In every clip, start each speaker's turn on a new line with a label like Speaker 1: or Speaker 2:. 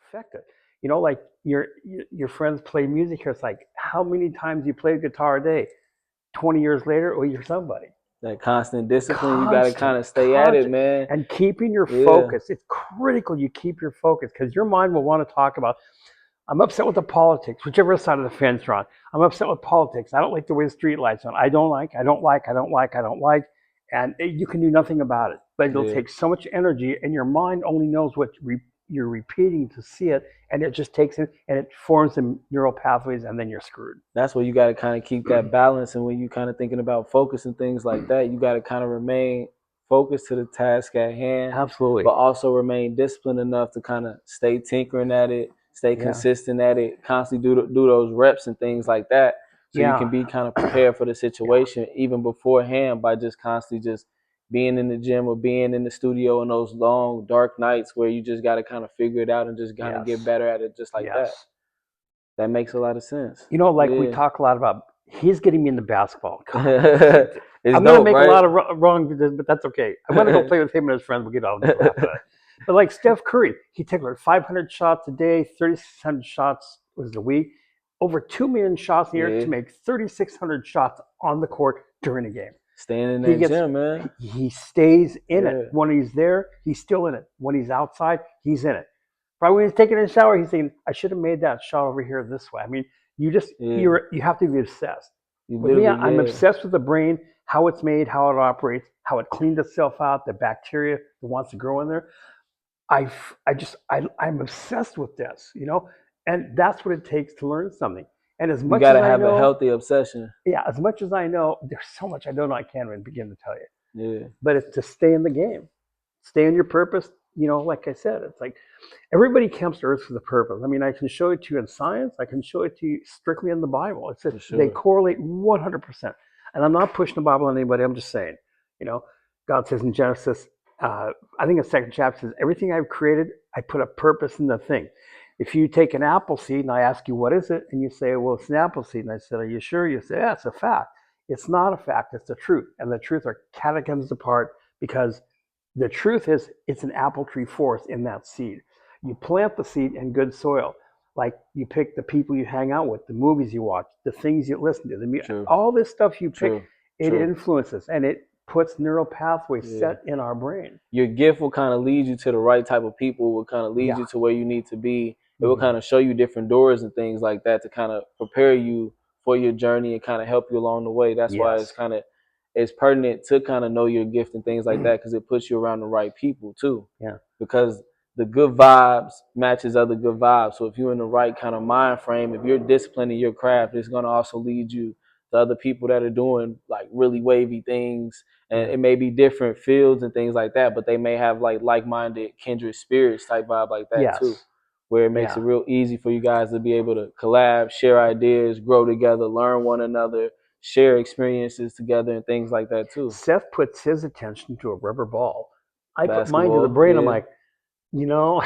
Speaker 1: affected. You know, like your friends play music here. It's like how many times you play guitar a day? 20 years later, oh, you're somebody.
Speaker 2: That constant discipline, you got to
Speaker 1: Constant,
Speaker 2: kind of stay at it,
Speaker 1: constant,
Speaker 2: man.
Speaker 1: and keeping your
Speaker 2: Yeah.
Speaker 1: focus. It's critical you keep your focus because your mind will want to talk about. I'm upset with the politics, whichever side of the fence you're on. I'm upset with politics. I don't like the way the street lights on. I don't like. And you can do nothing about it. But it'll
Speaker 2: Yeah.
Speaker 1: take so much energy, and your mind only knows what you're repeating to see it, and it just takes it and it forms the neural pathways, and then you're screwed.
Speaker 2: That's where you got to kind of keep that balance. And when you kind of thinking about focus and things like that, you got to kind of remain focused to the task at hand,
Speaker 1: Absolutely.
Speaker 2: but also remain disciplined enough to kind of stay tinkering at it, stay consistent at it, constantly do those reps and things like that. So you can be kind of prepared for the situation even beforehand by just constantly just being in the gym or being in the studio in those long, dark nights where you just got to kind of figure it out and just kind of get better at it just like that. That makes a lot of sense.
Speaker 1: You know, like we talk a lot about, he's getting me into basketball. I'm
Speaker 2: going
Speaker 1: to make a lot of wrong, but that's okay. I'm going to go play with him and his friends. We'll get on after that. But like Steph Curry, he takes like 500 shots a day, 3,600 shots was a week, over 2 million shots a year to make 3,600 shots on the court during a game.
Speaker 2: Staying in that gym, man.
Speaker 1: He stays in it. When he's there, he's still in it. When he's outside, he's in it. Probably when he's taking a shower, he's thinking, I should have made that shot over here this way. I mean, you have to be obsessed. With me, I'm obsessed with the brain, how it's made, how it operates, how it cleans itself out, the bacteria that wants to grow in there. I'm obsessed with this, you know, and that's what it takes to learn something. And as much
Speaker 2: you gotta
Speaker 1: as I
Speaker 2: have
Speaker 1: know,
Speaker 2: a healthy obsession.
Speaker 1: Yeah, as much as I know, there's so much I don't know. I can't even begin to tell you.
Speaker 2: Yeah.
Speaker 1: But it's to stay in the game, stay in your purpose. You know, like I said, it's like everybody comes to Earth for the purpose. I mean, I can show it to you in science. I can show it to you strictly in the Bible. It's just, they correlate 100%. And I'm not pushing the Bible on anybody. I'm just saying, you know, God says in Genesis, I think the second chapter says, everything I've created, I put a purpose in the thing. If you take an apple seed and I ask you, what is it? And you say, well, it's an apple seed. And I said, are you sure? You say, yeah, it's a fact. It's not a fact. It's the truth. And the truth are catechins apart because the truth is it's an apple tree forest in that seed. You plant the seed in good soil. Like you pick the people you hang out with, the movies you watch, the things you listen to, all this stuff you pick, it influences and it puts neural pathways set in our brain.
Speaker 2: Your gift will kind of lead you to the right type of people, will kind of lead you to where you need to be. It will kind of show you different doors and things like that to kind of prepare you for your journey and kind of help you along the way. That's why it's pertinent to kind of know your gift and things like that because it puts you around the right people too.
Speaker 1: Yeah.
Speaker 2: Because the good vibes matches other good vibes. So if you're in the right kind of mind frame, if you're disciplined in your craft, it's going to also lead you to other people that are doing like really wavy things. And it may be different fields and things like that, but they may have like-minded kindred spirits type vibe like that too, where it makes it real easy for you guys to be able to collab, share ideas, grow together, learn one another, share experiences together and things like that too.
Speaker 1: Seth puts his attention to a rubber ball. I put mine to the brain. I'm like, you know,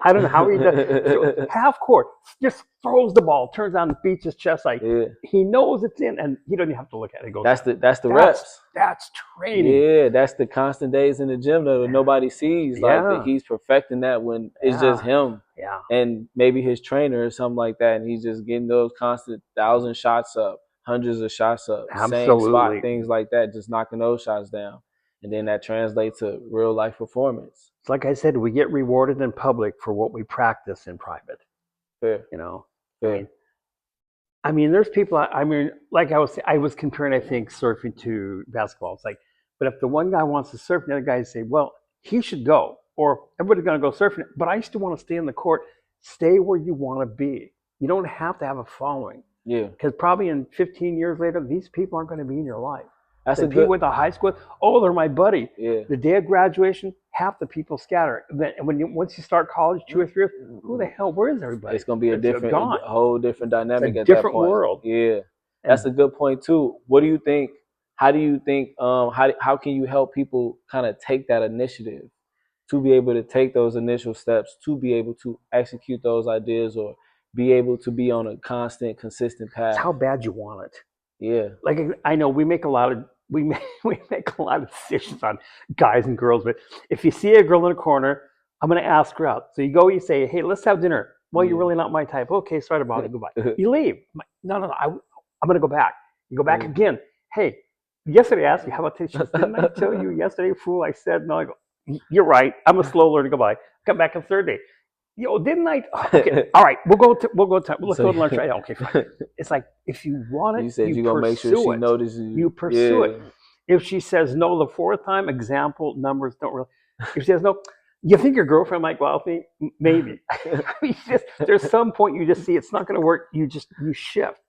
Speaker 1: I don't know how he does. Half court, just throws the ball, turns on and beats his chest like he knows it's in, and he doesn't have to look at it. He goes,
Speaker 2: that's the reps.
Speaker 1: That's training.
Speaker 2: Yeah, that's the constant days in the gym that nobody sees. Like that he's perfecting that when it's just him.
Speaker 1: Yeah.
Speaker 2: And maybe his trainer or something like that, and he's just getting those constant 1,000 shots up, hundreds of shots up, same spot, things like that, just knocking those shots down. And then that translates to real life performance.
Speaker 1: It's like I said, we get rewarded in public for what we practice in private.
Speaker 2: Fair.
Speaker 1: You know?
Speaker 2: Fair.
Speaker 1: I mean, there's people, I mean, like I was comparing, I think, surfing to basketball. It's like, but if the one guy wants to surf, the other guy say, well, he should go. Or everybody's going to go surfing. But I still want to stay in the court. Stay where you want to be. You don't have to have a following.
Speaker 2: Yeah.
Speaker 1: Because probably in 15 years later, these people aren't going to be in your life.
Speaker 2: That's
Speaker 1: the people with the high school. Oh, they're my buddy.
Speaker 2: Yeah.
Speaker 1: The day of graduation, half the people scatter. Then once you start college, 2 or 3 years, who the hell? Where is everybody?
Speaker 2: It's going to be a whole different dynamic
Speaker 1: it's a
Speaker 2: at
Speaker 1: different
Speaker 2: that point.
Speaker 1: World.
Speaker 2: Yeah, that's a good point too. What do you think? How do you think? How can you help people kind of take that initiative to be able to take those initial steps to be able to execute those ideas or be able to be on a constant, consistent path?
Speaker 1: It's how bad you want it.
Speaker 2: Yeah.
Speaker 1: Like I know we make a lot of decisions on guys and girls, but if you see a girl in a corner, I'm going to ask her out. So you go, you say, hey, let's have dinner. Well, you're
Speaker 2: Yeah.
Speaker 1: really not my type. Okay, sorry to bother you. Goodbye. You leave. I'm like, no. I'm going to go back. You go back
Speaker 2: Yeah.
Speaker 1: again. Hey, yesterday I asked you, how about this? She says, didn't I tell you yesterday, fool? I said no. I go, you're right. I'm a slow learner. Goodbye. Come back on third day. Yo, didn't I? Okay, all right. Let's go to lunch right now. Okay, fine. It's like if you want it,
Speaker 2: You said
Speaker 1: you
Speaker 2: you're gonna make sure
Speaker 1: pursue
Speaker 2: she
Speaker 1: it.
Speaker 2: notices you.
Speaker 1: You pursue it.
Speaker 2: Yeah.
Speaker 1: If she says no the fourth time, example numbers don't really. If she says no, you think your girlfriend might go out with me? Maybe. I mean, there's some point you just see it's not going to work. You shift.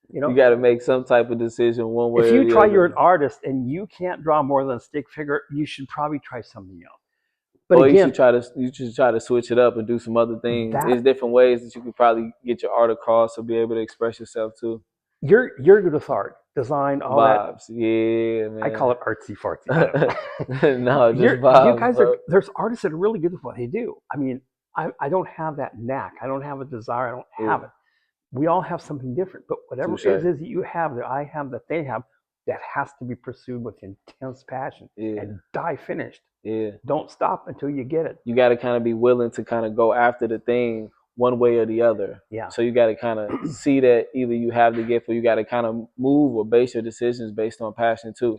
Speaker 1: You
Speaker 2: You
Speaker 1: know,
Speaker 2: got to make some type of decision one way
Speaker 1: if
Speaker 2: or
Speaker 1: you
Speaker 2: the
Speaker 1: try, you're an
Speaker 2: other.
Speaker 1: artist and you can't draw more than a stick figure, you should probably try something else. But
Speaker 2: Or
Speaker 1: again,
Speaker 2: you should try to switch it up and do some other things.
Speaker 1: that
Speaker 2: There's different ways that you could probably get your art across or be able to express yourself too.
Speaker 1: you're good with art, design, all that.
Speaker 2: Vibes, yeah,
Speaker 1: I call
Speaker 2: man.
Speaker 1: it artsy fartsy. I don't know.
Speaker 2: No, just
Speaker 1: You
Speaker 2: vibes,
Speaker 1: guys are,
Speaker 2: bro.
Speaker 1: there's artists that are really good with what they do. I mean, I don't have that knack. I don't have a desire. I don't have
Speaker 2: Yeah,
Speaker 1: it. We all have something different, but whatever it
Speaker 2: touche.
Speaker 1: is that you have, that I have, that they have, that has to be pursued with intense passion
Speaker 2: Yeah,
Speaker 1: and die finished.
Speaker 2: yeah.
Speaker 1: Don't stop until you get it.
Speaker 2: You got to kind of be willing to kind of go after the thing one way or the other.
Speaker 1: Yeah.
Speaker 2: So you got to kind of see that either you have the gift or you got to kind of move or base your decisions based on passion too,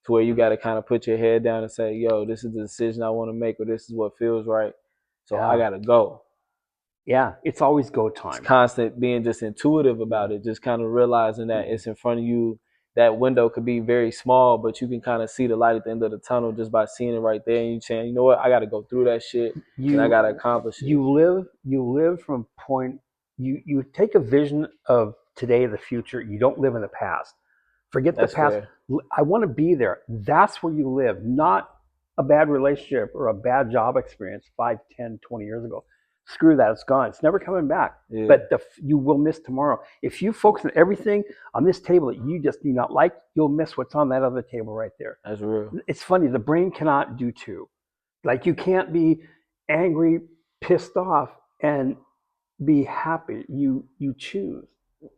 Speaker 2: to where you got to kind of put your head down and say, yo, this is the decision I want to make or this is what feels right. So I
Speaker 1: Yeah.
Speaker 2: got to go.
Speaker 1: Yeah. It's always go
Speaker 2: It's
Speaker 1: time.
Speaker 2: constant being just intuitive about it, just kind of realizing that it's in front of you. That window could be very small, but you can kind of see the light at the end of the tunnel just by seeing it right there. And you saying, you know what, I got to go through that shit and I got to accomplish it.
Speaker 1: You live from point, you take a vision of today, the future. You don't live in the past. Forget the
Speaker 2: That's
Speaker 1: past.
Speaker 2: fair.
Speaker 1: I want to be there. That's where you live, not a bad relationship or a bad job experience 5, 10, 20 years ago. Screw that. It's gone. It's never coming back.
Speaker 2: Yeah.
Speaker 1: But you will miss tomorrow. If you focus on everything on this table that you just do not like, you'll miss what's on that other table right there.
Speaker 2: That's real.
Speaker 1: It's funny. The brain cannot do two. Like you can't be angry, pissed off, and be happy. You choose.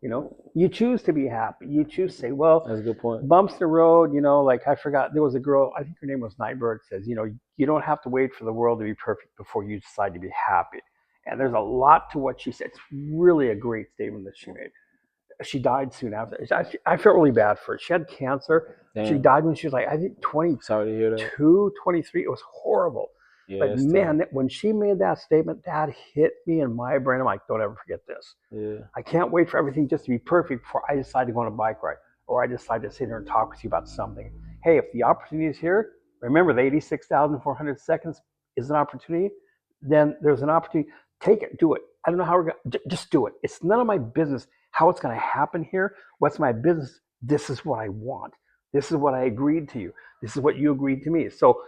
Speaker 1: You choose to be happy. You choose to say, well,
Speaker 2: That's a good point.
Speaker 1: bumps in the road. Like I forgot, there was a girl. I think her name was Nightbird. Says, you don't have to wait for the world to be perfect before you decide to be happy. And there's a lot to what she said. It's really a great statement that she made. She died soon after. I felt really bad for her. She had cancer.
Speaker 2: Damn.
Speaker 1: She died when she was like, I think 22,
Speaker 2: Sorry to hear that.
Speaker 1: 23. It was horrible.
Speaker 2: Yeah,
Speaker 1: But man, when she made that statement, that hit me in my brain. I'm like, don't ever forget this.
Speaker 2: Yeah.
Speaker 1: I can't wait for everything just to be perfect before I decide to go on a bike ride or I decide to sit here and talk with you about something. Hey, if the opportunity is here, remember the 86,400 seconds is an opportunity, then there's an opportunity. Take it, do it. I don't know how we're going to, just do it. It's none of my business how it's going to happen here. What's my business? This is what I want. This is what I agreed to you. This is what you agreed to me. So,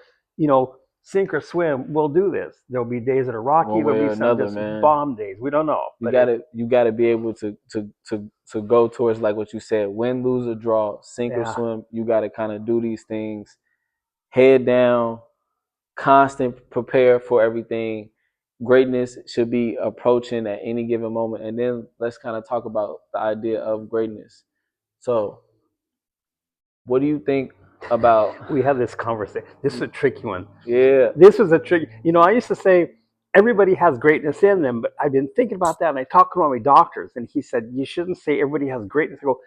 Speaker 1: sink or swim, we'll do this. There'll be days that are rocky. There'll be some just bomb days. We don't know.
Speaker 2: You gotta be able to go towards, like what you said, win, lose, or draw, sink or swim. You gotta kind of do these things, head down, constant prepare for everything. Greatness should be approaching at any given moment. And then let's kind of talk about the idea of greatness. So, what do you think about?
Speaker 1: We have this conversation. This is a tricky one.
Speaker 2: Yeah.
Speaker 1: This is a tricky. I used to say everybody has greatness in them, but I've been thinking about that, and I talked to one of my doctors, and he said you shouldn't say everybody has greatness. I go,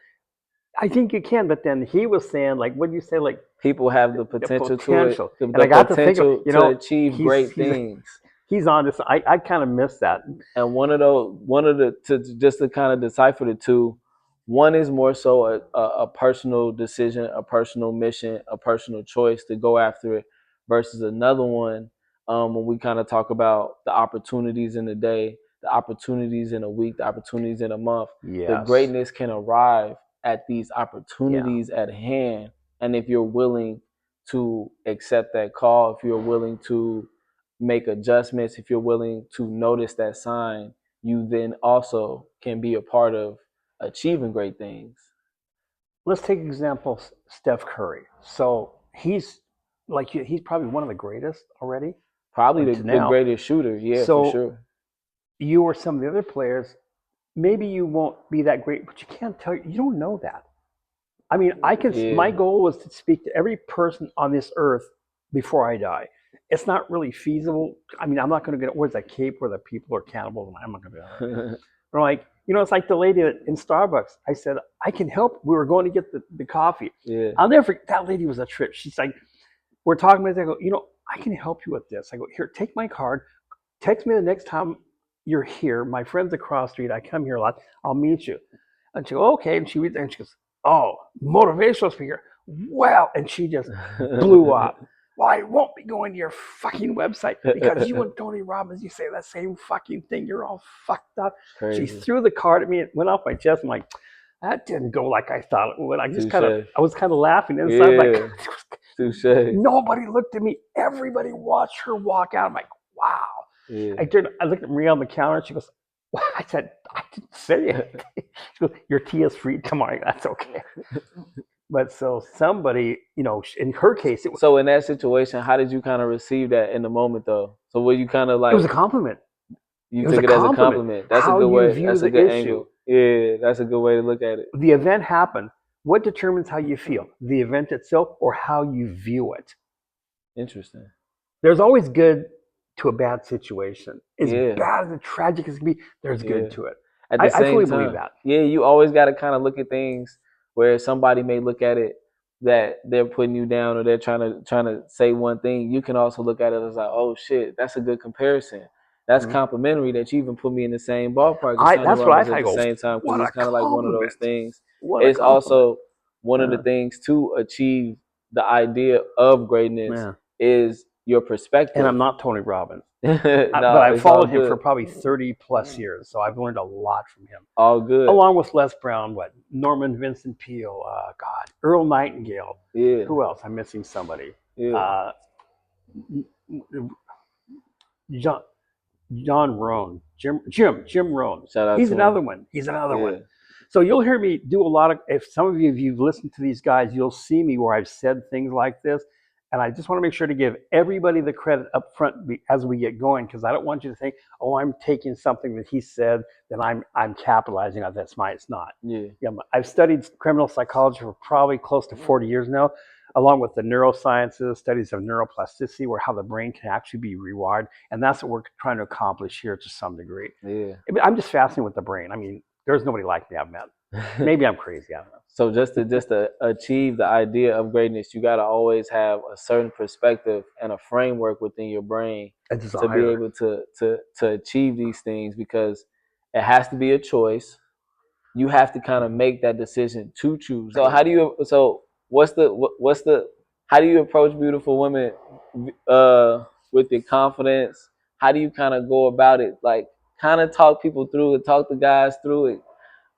Speaker 1: I think you can, but then he was saying, like, what do you say, like
Speaker 2: people have the potential
Speaker 1: to it,
Speaker 2: and
Speaker 1: I got to think of,
Speaker 2: to achieve great things.
Speaker 1: He's on this. I kind of miss that.
Speaker 2: And one of the to kind of decipher the two, one is more so a personal decision, a personal mission, a personal choice to go after it, versus another one when we kind of talk about the opportunities in the day, the opportunities in a week, the opportunities in a month.
Speaker 1: Yes.
Speaker 2: The greatness can arrive at these opportunities at hand, and if you're willing to accept that call, if you're willing to make adjustments, if you're willing to notice that sign, you then also can be a part of achieving great things.
Speaker 1: Let's take example Steph Curry. So he's probably one of the greatest already.
Speaker 2: Probably the greatest shooter, for sure.
Speaker 1: You or some of the other players, maybe you won't be that great, but you can't tell. You don't know that. I mean, my goal was to speak to every person on this earth before I die. it's not really feasible. I mean, I'm not going to get, where's that cape where the people are cannibals? And I'm not going to do that. But I'm like, it's like the lady in Starbucks. I said, I can help. We were going to get the coffee.
Speaker 2: Yeah.
Speaker 1: I'll never forget, that lady was a trip. She's like, we're talking about it. I go, I can help you with this. I go, here, take my card. Text me the next time you're here. My friend's across the street. I come here a lot. I'll meet you. And she goes, okay. And she reads there and she goes, oh, motivational speaker. Well, and she just blew up. Well, I won't be going to your fucking website because you and Tony Robbins, you say that same fucking thing. You're all fucked up.
Speaker 2: Crazy.
Speaker 1: She threw the card at me. It went off my chest. I'm like, that didn't go like I thought it would. I was kind of laughing inside.
Speaker 2: Yeah.
Speaker 1: Like,
Speaker 2: Touche.
Speaker 1: Nobody looked at me. Everybody watched her walk out. I'm like, wow.
Speaker 2: Yeah.
Speaker 1: I looked at Maria on the counter. She goes, well, I said, I didn't say it. She goes, your tea is free. Come on, that's okay. But so somebody, in her case, it was.
Speaker 2: So in that situation, how did you kind of receive that in the moment, though? So were you kind of like?
Speaker 1: It was a compliment.
Speaker 2: You took it as a compliment. That's a good way. That's a good angle. Yeah, that's a good way to look at it.
Speaker 1: The event happened. What determines how you feel? The event itself or how you view it?
Speaker 2: Interesting.
Speaker 1: There's always good to a bad situation. As bad and tragic as it can be, there's good to it. I fully believe that.
Speaker 2: Yeah, you always got to kind of look at things where somebody may look at it that they're putting you down or they're trying to say one thing. You can also look at it as like, oh shit, that's a good comparison. That's complimentary that you even put me in the same ballpark.
Speaker 1: That's what I think.
Speaker 2: At the same time, because it's kind of like one of those things.
Speaker 1: It's
Speaker 2: also one of the things to achieve the idea of greatness is your perspective.
Speaker 1: And I'm not Tony Robbins. But I've followed him for probably 30 plus years. So I've learned a lot from him.
Speaker 2: All good.
Speaker 1: Along with Les Brown, Norman Vincent Peale, Earl Nightingale.
Speaker 2: Yeah.
Speaker 1: Who else? I'm missing somebody.
Speaker 2: Yeah.
Speaker 1: John Rohn, Jim Rohn.
Speaker 2: Shout out
Speaker 1: He's
Speaker 2: to
Speaker 1: another
Speaker 2: him.
Speaker 1: one. He's another one. So you'll hear me do a lot of, if some of you, if you've listened to these guys, you'll see me where I've said things like this. And I just want to make sure to give everybody the credit up front as we get going, because I don't want you to think, oh, I'm taking something that he said, then I'm capitalizing on that. It's not.
Speaker 2: Yeah.
Speaker 1: I've studied criminal psychology for probably close to 40 years now, along with the neurosciences, studies of neuroplasticity, where how the brain can actually be rewired. And that's what we're trying to accomplish here to some degree.
Speaker 2: Yeah.
Speaker 1: I'm just fascinated with the brain. I mean, there's nobody like me I've met. Maybe I'm crazy. I don't know.
Speaker 2: So just to achieve the idea of greatness, you got to always have a certain perspective and a framework within your brain to be able to achieve these things, because it has to be a choice. You have to kind of make that decision to choose. So how do you approach beautiful women with your confidence? How do you kind of go about it? Like, kind of talk people through it, talk the guys through it.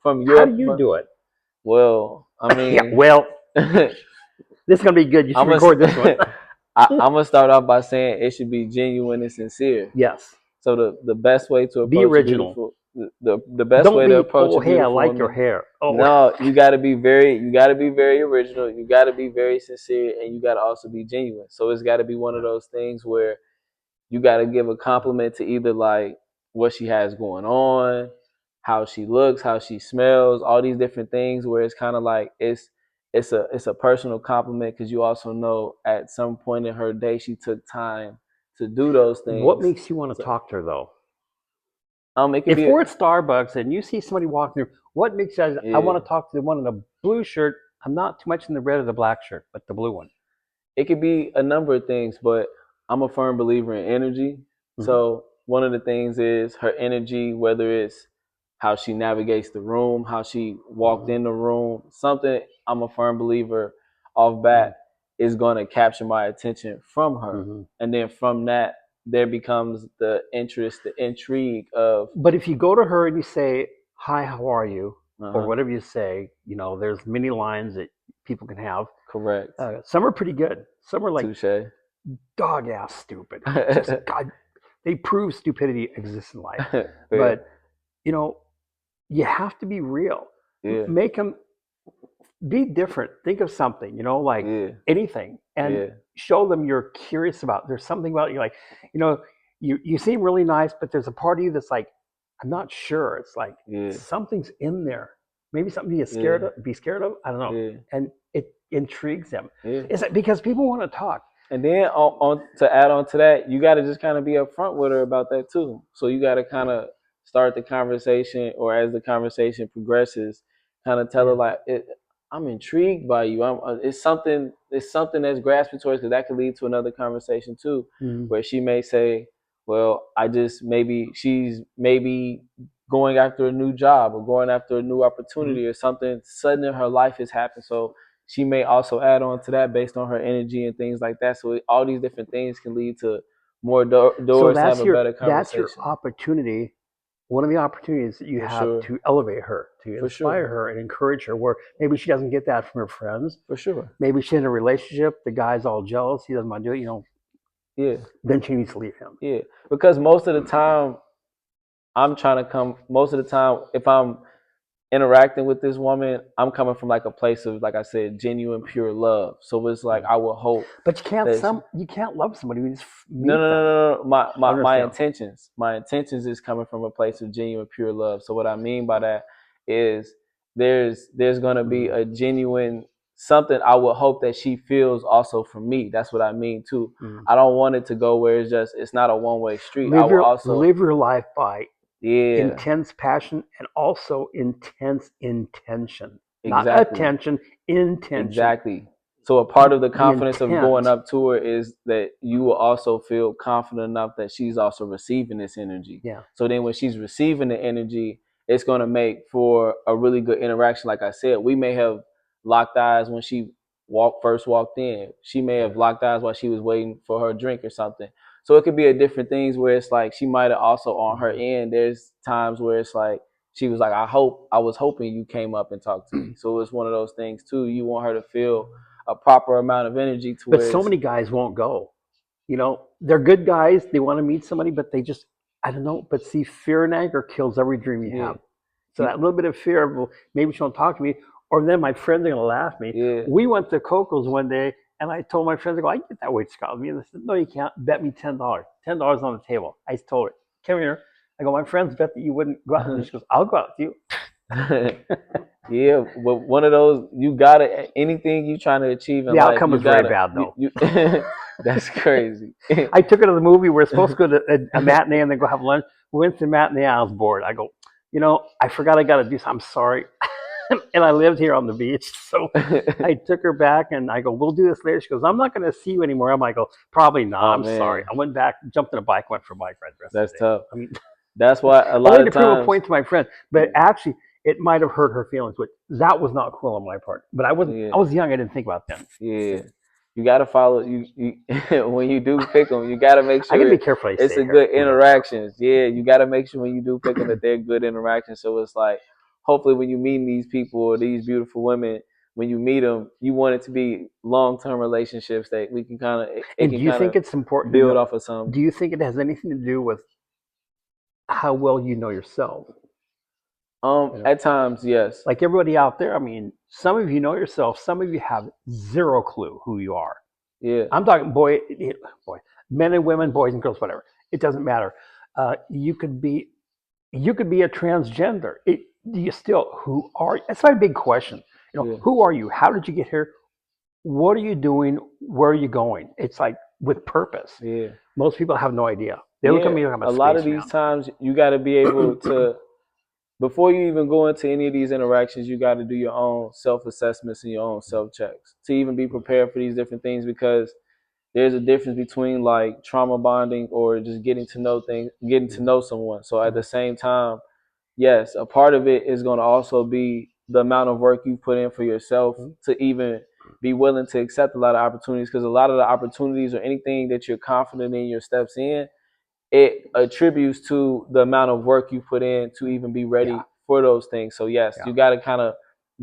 Speaker 1: How do you do it?
Speaker 2: Well, I mean,
Speaker 1: this is gonna be good. You should record this one.
Speaker 2: I'm gonna start off by saying it should be genuine and sincere.
Speaker 1: Yes.
Speaker 2: So the best way to approach
Speaker 1: be original.
Speaker 2: The best way to approach a beautiful
Speaker 1: hey, I like
Speaker 2: woman,
Speaker 1: your hair. Oh.
Speaker 2: No, you got to be very original. You got to be very sincere, and you got to also be genuine. So it's got to be one of those things where you got to give a compliment to either like what she has going on, how she looks, how she smells, all these different things, where it's kind of like it's a personal compliment, because you also know at some point in her day she took time to do those things.
Speaker 1: What makes you want to talk to her though?
Speaker 2: If
Speaker 1: we're at Starbucks and you see somebody walking through, what makes you? I want to talk to the one in the blue shirt. I'm not too much in the red or the black shirt, but the blue one.
Speaker 2: It could be a number of things, but I'm a firm believer in energy. Mm-hmm. So one of the things is her energy, whether it's how she navigates the room, how she walked in the room, something I'm a firm believer off bat is going to capture my attention from her. Mm-hmm. And then from that, there becomes the interest, the intrigue of.
Speaker 1: But if you go to her and you say, hi, how are you? Or whatever you say, there's many lines that people can have.
Speaker 2: Correct.
Speaker 1: Some are pretty good. Some are like
Speaker 2: touche.
Speaker 1: Dog ass stupid. Just, God, they prove stupidity exists in life. But, you have to be real.
Speaker 2: Yeah.
Speaker 1: Make them be different. Think of something, anything. And show them you're curious about. There's something about you, like, you seem really nice, but there's a part of you that's like, I'm not sure. It's like something's in there. Maybe something you're scared of. Be scared of. I don't know. And it intrigues them.
Speaker 2: Yeah.
Speaker 1: It's like, because people want to talk.
Speaker 2: And then on to add on to that, you got to just kind of be upfront with her about that too. So you got to kind of start the conversation, or as the conversation progresses, kind of tell her like, "I'm intrigued by you. It's something. It's something that's grasping towards, because that could lead to another conversation too, where she may say, well, I just she's maybe going after a new job or going after a new opportunity or something sudden in her life has happened. So she may also add on to that based on her energy and things like that. So all these different things can lead to more doors to have a better conversation.
Speaker 1: That's your opportunity. One of the opportunities that you have to elevate her, to inspire her and encourage her, where maybe she doesn't get that from her friends.
Speaker 2: For sure.
Speaker 1: Maybe she's in a relationship, the guy's all jealous, he doesn't want to do it,
Speaker 2: Yeah.
Speaker 1: Then she needs to leave him.
Speaker 2: Yeah. Because most of the time, if I'm interacting with this woman, I'm coming from like a place of, like I said, genuine, pure love. So it's like I will hope.
Speaker 1: But you can't love somebody when you just meet them.
Speaker 2: No. My intentions is coming from a place of genuine, pure love. So what I mean by that is there's gonna be a genuine something I would hope that she feels also from me. That's what I mean too. I don't want it to go where it's not a one-way street.
Speaker 1: Live your life by intense passion and also intense intention. Not attention, intention.
Speaker 2: Exactly. So a part of the confidence of going up to her is that you will also feel confident enough that she's also receiving this energy.
Speaker 1: Yeah.
Speaker 2: So then when she's receiving the energy, it's going to make for a really good interaction. Like I said, we may have locked eyes when she first walked in. She may have locked eyes while she was waiting for her drink or something. So it could be a different things where it's like she might have also on her end. There's times where it's like she was like, I was hoping you came up and talked to me. So it's one of those things too. You want her to feel a proper amount of energy to
Speaker 1: But so many guys won't go. They're good guys. They want to meet somebody, but they just, I don't know. But see, fear and anger kills every dream you have. So that little bit of fear of, well, maybe she won't talk to me, or then my friends are going to laugh at me.
Speaker 2: Yeah.
Speaker 1: We went to Coco's one day, and I told my friends, I go, I get that waitress called me. And they said, no, you can't. Bet me $10. $10 on the table. I told her, come here. I go, my friends bet that you wouldn't go out. And she goes, I'll go out with you.
Speaker 2: Yeah, but one of those, you gotta, anything you trying to achieve in life,
Speaker 1: the outcome was very bad though.
Speaker 2: That's crazy.
Speaker 1: I took her to the movie. We're supposed to go to a matinee and then go have lunch. We went to the matinee. I was bored. I go, I forgot I got to do something. I'm sorry. And I lived here on the beach. So I took her back and I go, we'll do this later. She goes, I'm not going to see you anymore. I'm like, probably not. I'm sorry. I went back, jumped in a bike, went for a bike ride.
Speaker 2: That's tough. I mean, that's why a lot of times.
Speaker 1: to prove a point to my friend, but actually, it might have hurt her feelings, but that was not cool on my part. But I was young. I didn't think about that.
Speaker 2: Yeah. You got to follow you when you do pick them. You got to make sure
Speaker 1: I gotta be careful.
Speaker 2: It's a good interactions. Yeah, you got to make sure when you do pick them that they're good interactions. So it's like, hopefully, when you meet these people or these beautiful women, when you meet them, you want it to be long-term relationships that we can kind of.
Speaker 1: And do you think it's important
Speaker 2: to build off of some?
Speaker 1: Do you think it has anything to do with how well you know yourself?
Speaker 2: At times, yes.
Speaker 1: Like everybody out there, I mean, some of you know yourself. Some of you have zero clue who you are.
Speaker 2: Yeah.
Speaker 1: I'm talking boy, men and women, boys and girls, whatever. It doesn't matter. You could be a transgender. Do you still, who are you? That's my big question. Who are you? How did you get here? What are you doing? Where are you going? It's like with purpose.
Speaker 2: Yeah.
Speaker 1: Most people have no idea. They look at me like I'm a
Speaker 2: lot of these times you got to be able to. Before you even go into any of these interactions, you got to do your own self-assessments and your own self-checks to even be prepared for these different things, because there's a difference between like trauma bonding or just getting to know someone. So at the same time, yes, a part of it is going to also be the amount of work you put in for yourself to even be willing to accept a lot of opportunities, because a lot of the opportunities or anything that you're confident in your steps in, it attributes to the amount of work you put in to even be ready for those things. So yes, you got to kind of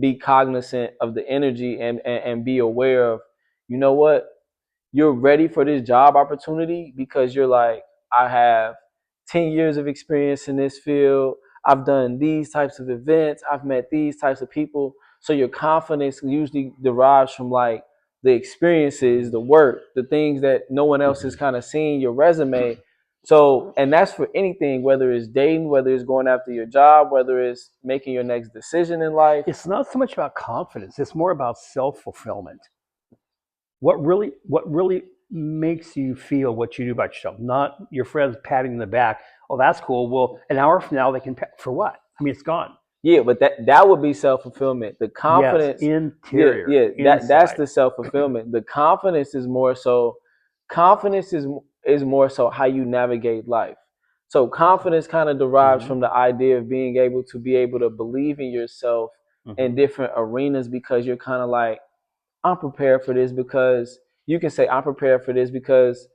Speaker 2: be cognizant of the energy and be aware of, you know what, you're ready for this job opportunity because you're like, I have 10 years of experience in this field. I've done these types of events. I've met these types of people. So your confidence usually derives from like the experiences, the work, the things that no one else has kind of seen, your resume. So, and that's for anything, whether it's dating, whether it's going after your job, whether it's making your next decision in life.
Speaker 1: It's not so much about confidence. It's more about self-fulfillment. What really makes you feel what you do about yourself, not your friends patting in the back. Oh, that's cool. Well, an hour from now they can for what? I mean, it's gone.
Speaker 2: Yeah, but that would be self-fulfillment. The
Speaker 1: Yes,
Speaker 2: confidence,
Speaker 1: interior,
Speaker 2: that's
Speaker 1: inside.
Speaker 2: the self-fulfillment. The confidence is more so, confidence is more so how you navigate life. So confidence kind of derives
Speaker 1: Mm-hmm.
Speaker 2: from the idea of being able to believe in yourself in
Speaker 1: Mm-hmm.
Speaker 2: different arenas, because you're kind of like, I'm prepared for this, because you can say I'm prepared for this because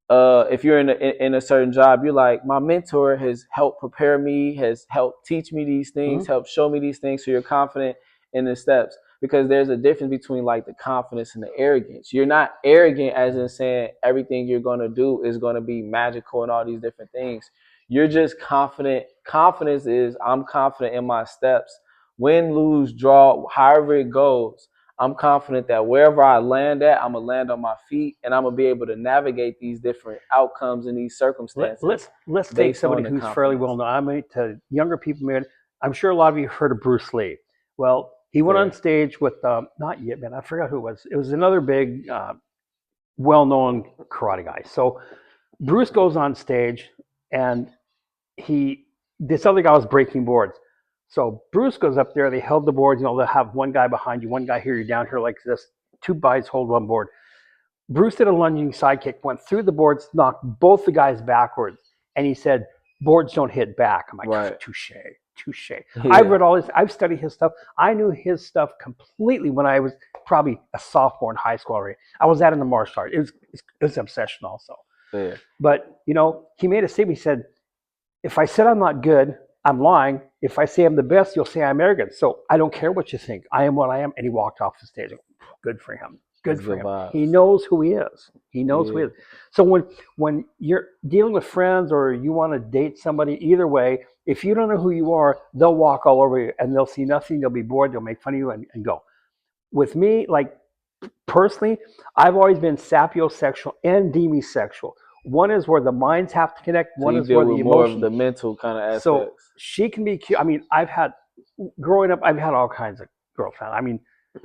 Speaker 2: if you're in a certain job, you're like, my mentor has helped prepare me, has helped teach me these things,
Speaker 1: Mm-hmm.
Speaker 2: helped show me these things. So you're confident in the steps, because there's a difference between like the confidence and the arrogance. You're not arrogant as in saying everything you're going to do is going to be magical and all these different things. You're just confident. Confidence is, I'm confident in my steps. Win, lose, draw, however it goes, I'm confident that wherever I land at, I'm gonna land on my feet, and I'm gonna be able to navigate these different outcomes and these circumstances
Speaker 1: Let's take
Speaker 2: based
Speaker 1: somebody
Speaker 2: on the
Speaker 1: who's fairly well
Speaker 2: confidence.
Speaker 1: known. I mean, to younger people, man, I'm sure a lot of you heard of Bruce Lee. Well, he went on
Speaker 2: Fair.
Speaker 1: stage with not yet, man. I forgot who it was. It was another big, well-known karate guy. So Bruce goes on stage, and he this other guy was breaking boards. So Bruce goes up there. They held the boards. You know, they'll have one guy behind you, one guy here. You're down here like this. Two guys hold one board. Bruce did a lunging sidekick, went through the boards, knocked both the guys backwards, and he said, "Boards don't hit back." I'm like,
Speaker 2: Right.
Speaker 1: touche, touche. I've
Speaker 2: Yeah.
Speaker 1: read all this. I've studied his stuff. I knew his stuff completely when I was probably a sophomore in high school already. I was in the martial art. It was an obsession also.
Speaker 2: Fair.
Speaker 1: But he made a statement. He said, "If I said I'm not good, I'm lying. If I say I'm the best, you'll say I'm arrogant. So I don't care what you think. I am what I am." And he walked off the stage. Good for him.
Speaker 2: That's
Speaker 1: Good for
Speaker 2: good
Speaker 1: him. He
Speaker 2: vibes.
Speaker 1: knows who he is. He knows who he
Speaker 2: Yeah.
Speaker 1: is. So when you're dealing with friends or you want to date somebody, either way, if you don't know who you are, they'll walk all over you and they'll see nothing. They'll be bored. They'll make fun of you and go. With me, like personally, I've always been sapiosexual and demisexual. One is where the minds have to connect.
Speaker 2: So
Speaker 1: One
Speaker 2: you
Speaker 1: is where
Speaker 2: deal
Speaker 1: the
Speaker 2: with more of
Speaker 1: emotions.
Speaker 2: the mental kind of
Speaker 1: So
Speaker 2: aspects.
Speaker 1: she can be cute. I mean, growing up, I've had all kinds of girlfriends. I mean,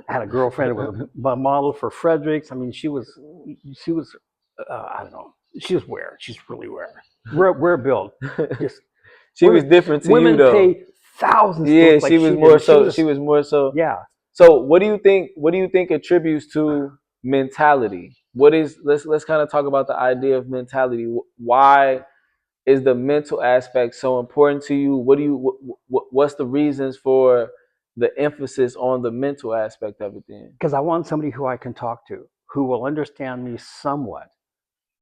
Speaker 1: I had a girlfriend who was a model for Fredericks. I mean, she was, I don't know. She was rare. She's really rare. Rare build. Just
Speaker 2: She was
Speaker 1: women,
Speaker 2: different to you
Speaker 1: women
Speaker 2: though.
Speaker 1: pay thousands to
Speaker 2: Yeah,
Speaker 1: look like
Speaker 2: she was
Speaker 1: she did.
Speaker 2: more
Speaker 1: And she
Speaker 2: so.
Speaker 1: was
Speaker 2: She was more so.
Speaker 1: yeah.
Speaker 2: So what do you think? What do you think attributes to mentality? What is? Let's kind of talk about the idea of mentality. Why is the mental aspect so important to you? What do you? What's the reasons for the emphasis on the mental aspect of it? Then,
Speaker 1: Because I want somebody who I can talk to, who will understand me somewhat.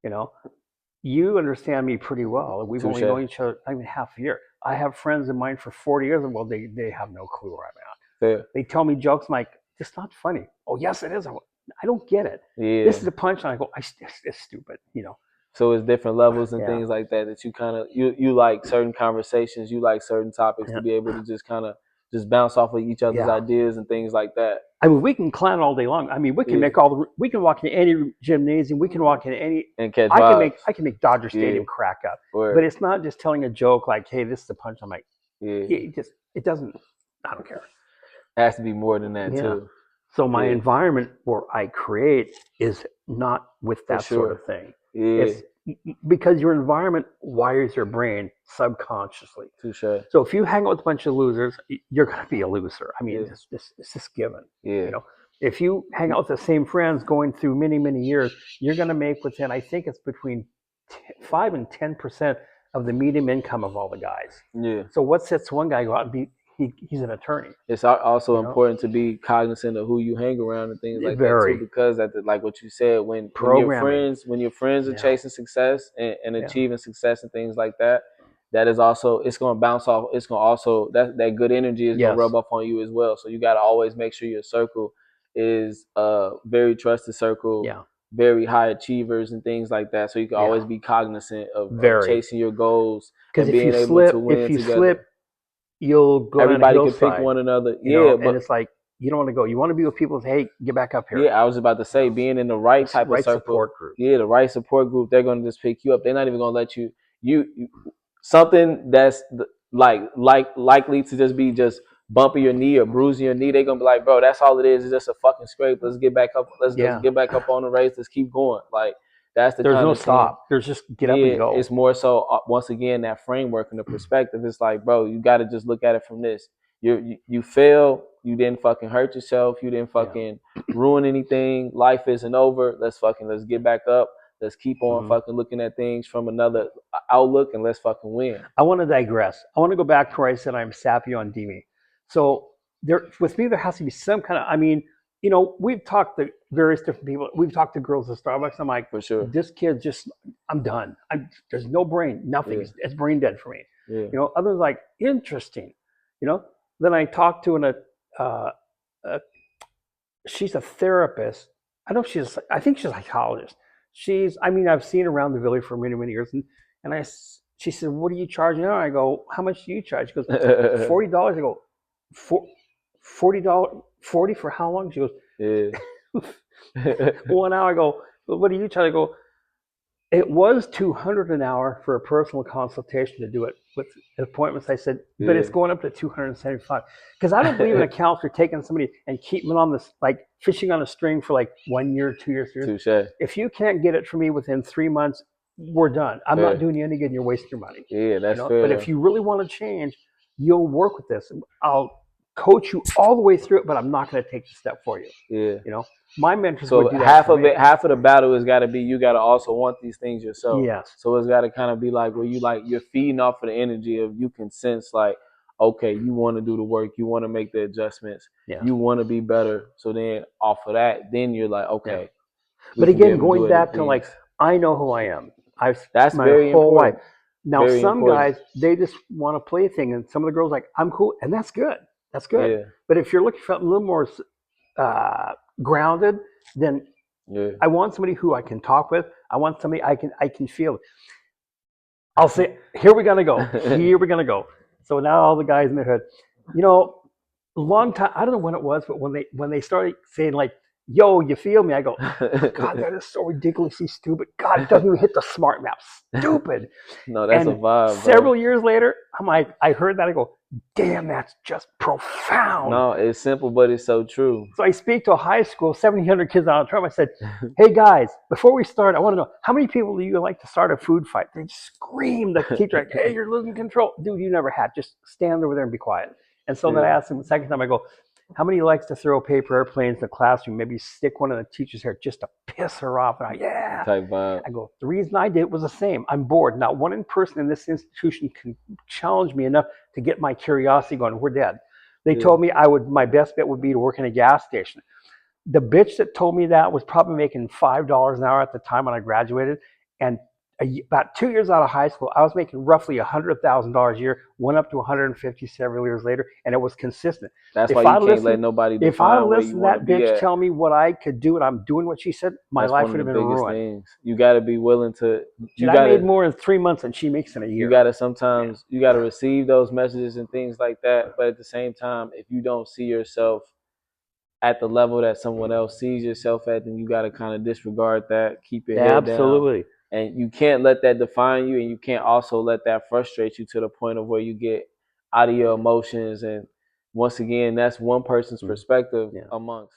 Speaker 1: You know, you understand me pretty well. We've only
Speaker 2: touche.
Speaker 1: known each other, I mean, half a year. I have friends of mine for 40 years, and well, they have no clue where I'm at.
Speaker 2: Fair.
Speaker 1: They tell me jokes. I'm like, it's not funny. Oh, yes, it is. I don't get it. This
Speaker 2: Yeah.
Speaker 1: is a punchline. I go, it's stupid.
Speaker 2: So it's different levels and
Speaker 1: Yeah,
Speaker 2: things like that that you kind of you like certain conversations, you like certain topics to
Speaker 1: yeah,
Speaker 2: be able to just kind of just bounce off of each other's
Speaker 1: yeah.
Speaker 2: ideas and things like that.
Speaker 1: I mean, we can clown all day long. I mean, we can
Speaker 2: Yeah.
Speaker 1: make we can walk into any gymnasium. We can walk into any.
Speaker 2: And catch
Speaker 1: I can make
Speaker 2: vibes.
Speaker 1: I can make Dodger
Speaker 2: Yeah.
Speaker 1: Stadium crack up. But
Speaker 2: Or
Speaker 1: it's not just telling a joke like, hey, this is the punch. I'm like,
Speaker 2: yeah.
Speaker 1: it doesn't. I don't care.
Speaker 2: It has to be more than that
Speaker 1: Yeah.
Speaker 2: too.
Speaker 1: So my
Speaker 2: Yeah.
Speaker 1: environment where I create is not with
Speaker 2: For
Speaker 1: that sort
Speaker 2: sure.
Speaker 1: of thing.
Speaker 2: Yeah.
Speaker 1: It's because your environment wires your brain subconsciously.
Speaker 2: Touche.
Speaker 1: So if you hang out with a bunch of losers, you're going to be a loser. I mean,
Speaker 2: Yeah.
Speaker 1: it's just given.
Speaker 2: Yeah.
Speaker 1: If you hang out with the same friends going through many, many years, you're going to make within, I think it's between 5 and 10% of the median income of all the guys.
Speaker 2: Yeah.
Speaker 1: So what sets one guy go out and he's an attorney?
Speaker 2: It's also
Speaker 1: You know,
Speaker 2: important to be cognizant of who you hang around and things like that too,
Speaker 1: very
Speaker 2: because like what you said, when your
Speaker 1: programming.
Speaker 2: friends are
Speaker 1: Yeah,
Speaker 2: chasing success and
Speaker 1: yeah,
Speaker 2: achieving success and things like that, that is also, it's going to bounce off. It's going to also, that good energy is going to
Speaker 1: yes,
Speaker 2: rub off on you as well. So you got to always make sure your circle is a very trusted circle,
Speaker 1: yeah,
Speaker 2: very high achievers and things like that. So you can always
Speaker 1: yeah,
Speaker 2: be cognizant of
Speaker 1: very.
Speaker 2: chasing your goals
Speaker 1: Because
Speaker 2: and being able to
Speaker 1: if
Speaker 2: win
Speaker 1: you
Speaker 2: together.
Speaker 1: slip, you'll go down a
Speaker 2: Everybody can pick
Speaker 1: hillside.
Speaker 2: one another. Yeah,
Speaker 1: And
Speaker 2: but
Speaker 1: it's like you don't want to go. You want to be with people who say, "Hey, get back up here."
Speaker 2: yeah, I was about to
Speaker 1: You
Speaker 2: say,
Speaker 1: know,
Speaker 2: being in the right type of
Speaker 1: right
Speaker 2: circle,
Speaker 1: support group.
Speaker 2: yeah, the right support group, they're gonna just pick you up. They're not even gonna let you something that's likely to just be just bumping your knee or bruising your knee, they're gonna be like, bro, that's all it is. It's just a fucking scrape. Let's get back up. Let's get back up on the race. Let's keep going. Like that's the
Speaker 1: There's
Speaker 2: kind
Speaker 1: no
Speaker 2: of
Speaker 1: stop. There's just get up and go.
Speaker 2: It's more so once again that framework and the perspective. It's like, bro, you got to just look at it from this. You fail. You didn't fucking hurt yourself. You didn't fucking ruin anything. Life isn't over. Let's get back up. Let's keep on fucking looking at things from another outlook, and let's fucking win.
Speaker 1: I want to digress. I want to go back to where I said I'm sappy on Demi. So with me, there has to be some kind of. I mean, you know, we've talked to various different people. We've talked to girls at Starbucks. I'm like,
Speaker 2: for sure,
Speaker 1: this kid just, I'm done. There's no brain, nothing. It's brain dead for me.
Speaker 2: You
Speaker 1: know, others like interesting. You know, then I talked to she's a therapist. I think she's a psychologist. I've seen her around the village for many, many years. She said, what are you charging now? I go, how much do you charge? She goes, $40. I go, $40 for how long? She goes, 1 hour. I go, well, what do you charge? I go, it was $200 an hour for a personal consultation to do it with appointments. I said, but it's going up to $275 because I don't believe in a counselor taking somebody and keeping them on this, like fishing on a string for like 1 year, 2 years.
Speaker 2: Touché.
Speaker 1: If you can't get it for me within 3 months, we're done. I'm not doing you any good. And you're wasting your money.
Speaker 2: Yeah, that's fair.
Speaker 1: But if you really want to change, you'll work with this. I'll coach you all the way through it, but I'm not going to take the step for you.
Speaker 2: Yeah.
Speaker 1: You know, my mentors
Speaker 2: so
Speaker 1: would do that
Speaker 2: half
Speaker 1: for
Speaker 2: of
Speaker 1: me.
Speaker 2: half of the battle has got to be you got to also want these things yourself.
Speaker 1: Yes.
Speaker 2: So it's got to kind of be like where you're feeding off of the energy of you can sense like, okay, you want to do the work, you want to make the adjustments, you want to be better. So then off of that, then you're like, okay.
Speaker 1: Yeah. But again, going back to like, I know who I am.
Speaker 2: That's
Speaker 1: my
Speaker 2: very
Speaker 1: whole
Speaker 2: important.
Speaker 1: life. Now,
Speaker 2: very
Speaker 1: some
Speaker 2: important.
Speaker 1: guys, they just want to play a thing, and some of the girls like, I'm cool, and that's good. That's good.
Speaker 2: Yeah.
Speaker 1: But if you're looking for something a little more grounded, then I want somebody who I can talk with. I want somebody I can feel. I'll say, here we're gonna go. Here we're gonna go. So now all the guys in their head, you know, a long time. I don't know when it was, but when they started saying like, yo, you feel me? I go, God, that is so ridiculously stupid. God, it doesn't even hit the smart map. Stupid.
Speaker 2: No, that's a vibe.
Speaker 1: Several years later, I'm like, I heard that. I go, damn, that's just profound.
Speaker 2: No, it's simple, but it's so true.
Speaker 1: So I speak to a high school, 1,700 kids on a drum. I said, hey guys, before we start, I want to know, how many people do you like to start a food fight? They scream, the teacher, like, hey, you're losing control. Dude, you never had. Just stand over there and be quiet. And so then I asked him the second time, I go, how many likes to throw paper airplanes in the classroom? Maybe stick one in the teacher's hair just to piss her off. And
Speaker 2: Type vibe.
Speaker 1: I go, the reason I did it was the same. I'm bored. Not one person in this institution can challenge me enough to get my curiosity going. We're dead. They told me my best bet would be to work in a gas station. The bitch that told me that was probably making $5 an hour at the time when I graduated. And about 2 years out of high school, I was making roughly $100,000 a year, went up to 150 several years later, and it was consistent.
Speaker 2: That's why you can't let nobody define
Speaker 1: if I
Speaker 2: where
Speaker 1: listened
Speaker 2: you
Speaker 1: to
Speaker 2: want
Speaker 1: that
Speaker 2: to be
Speaker 1: bitch
Speaker 2: at.
Speaker 1: tell me what I could do and I'm doing what she said, my life would have been ruined.
Speaker 2: Things. You got to be willing to.
Speaker 1: I made more in 3 months than she makes in a year.
Speaker 2: You got to sometimes you got to receive those messages and things like that, but at the same time, if you don't see yourself at the level that someone else sees yourself at, then you got to kind of disregard that, keep your head down.
Speaker 1: Absolutely.
Speaker 2: And you can't let that define you, and you can't also let that frustrate you to the point of where you get out of your emotions. And once again, that's one person's perspective amongst